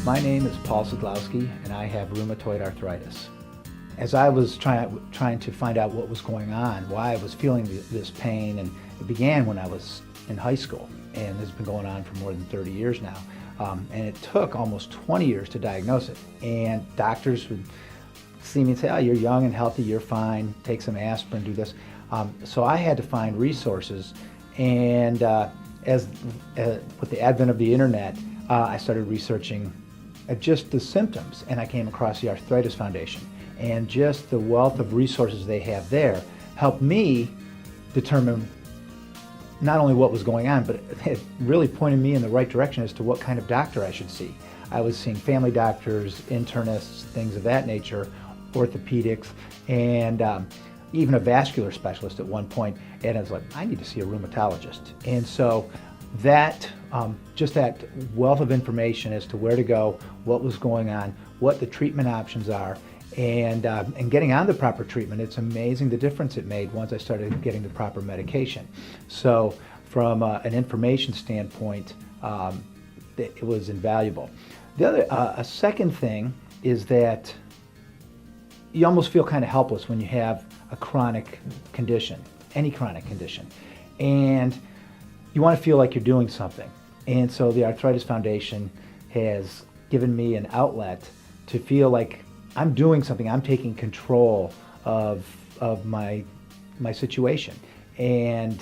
My name is Paul Sadlowski, and I have rheumatoid arthritis. As I was trying to find out what was going on, why I was feeling this pain, and it began when I was in high school, and this has been going on for more than 30 years now. And it took almost 20 years to diagnose it. And doctors would see me and say, oh, you're young and healthy, you're fine, take some aspirin, do this. So I had to find resources, and with the advent of the internet, I started researching just the symptoms, and I came across the ArthritisFoundation. And just the wealth of resources they have there helped me determine not only what was going on, but it really pointed me in the right direction as to what kind of doctor I should see. I was seeing family doctors, internists, things of that nature, orthopedics, and even a vascular specialist at one point. And I was like, I need to see a rheumatologist. And so that, just that wealth of information as to where to go, what was going on, what the treatment options are, and getting on the proper treatment, it's amazing the difference it made once I started getting the proper medication. So from an information standpoint, it was invaluable. The other, a second thing is that you almost feel kind of helpless when you have a chronic condition, any chronic condition, and you want to feel like you're doing something. And so the ArthritisFoundation has given me an outlet to feel like I'm doing something, I'm taking control of my situation, and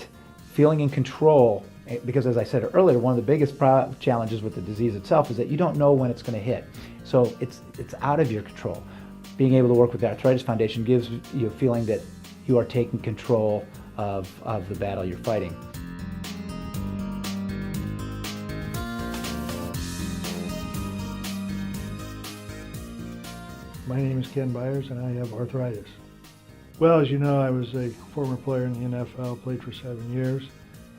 feeling in control, because as I said earlier, one of the biggest challenges with the disease itself is that you don't know when it's going to hit. So it's out of your control. Being able to work with the ArthritisFoundation gives you a feeling that you are taking control of the battle you're fighting. My name is Ken Byers, and I have arthritis. Well, as you know, I was a former player in the NFL, played for 7 years,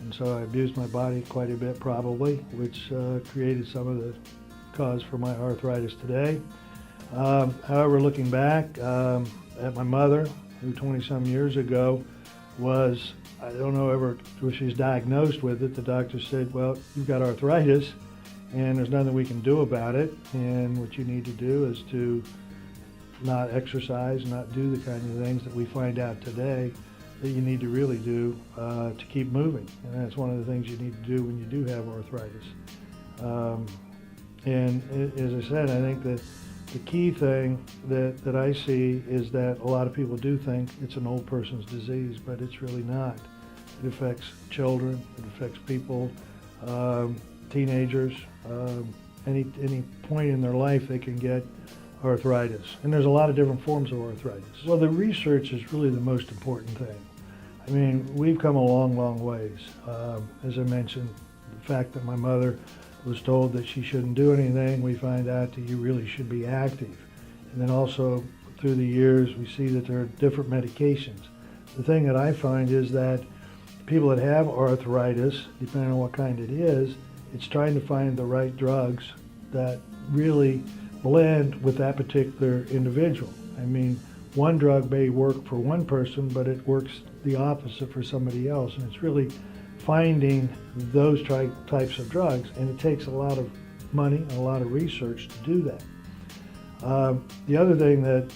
and so I abused my body quite a bit probably, which created some of the cause for my arthritis today. However, looking back at my mother, who 20-some years ago was, I don't know ever, when she was diagnosed with it, the doctor said, well, you've got arthritis, and there's nothing we can do about it, and what you need to do is to not exercise, not do the kind of things that we find out today that you need to really do to keep moving. And that's one of the things you need to do when you do have arthritis. As I said, I think that the key thing that I see is that a lot of people do think it's an old person's disease, but it's really not. It affects children, it affects people, teenagers, any point in their life they can get arthritis. And there's a lot of different forms of arthritis. Well, the research is really the most important thing. I mean, we've come a long, long ways. As I mentioned, the fact that my mother was told that she shouldn't do anything, we find out that you really should be active. And then also, through the years, we see that there are different medications. The thing that I find is that people that have arthritis, depending on what kind it is, it's trying to find the right drugs that really blend with that particular individual. I mean, one drug may work for one person, but it works the opposite for somebody else. And it's really finding those types of drugs, and it takes a lot of money and a lot of research to do that. The other thing that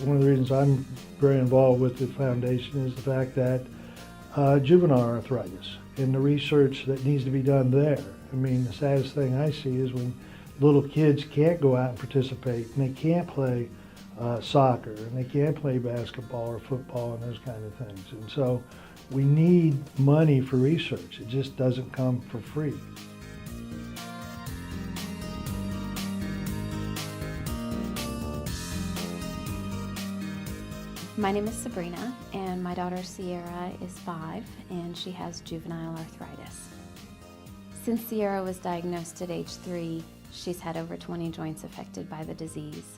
one of the reasons I'm very involved with the foundation is the fact that juvenile arthritis and the research that needs to be done there. I mean, the saddest thing I see is when little kids can't go out and participate, and they can't play soccer, and they can't play basketball or football and those kind of things. And so we need money for research. It just doesn't come for free. My name is Sabrina, and my daughter Sierra is 5, and she has juvenile arthritis. Since Sierra was diagnosed at age 3, she's had over 20 joints affected by the disease.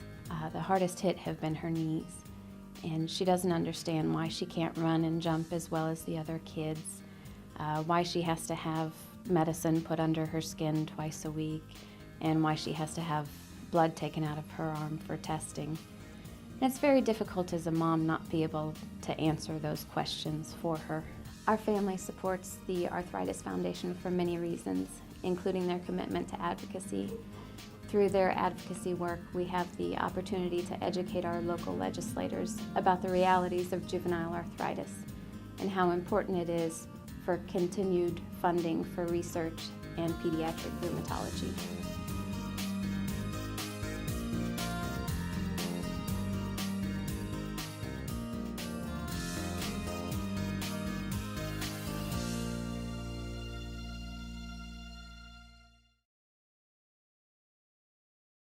The hardest hit have been her knees, and she doesn't understand why she can't run and jump as well as the other kids, why she has to have medicine put under her skin twice a week, and why she has to have blood taken out of her arm for testing. And it's very difficult as a mom not be able to answer those questions for her. Our family supports the ArthritisFoundation for many reasons, including their commitment to advocacy Through their advocacy work, we have the opportunity to educate our local legislators about the realities of juvenile arthritis and how important it is for continued funding for research and pediatric rheumatology.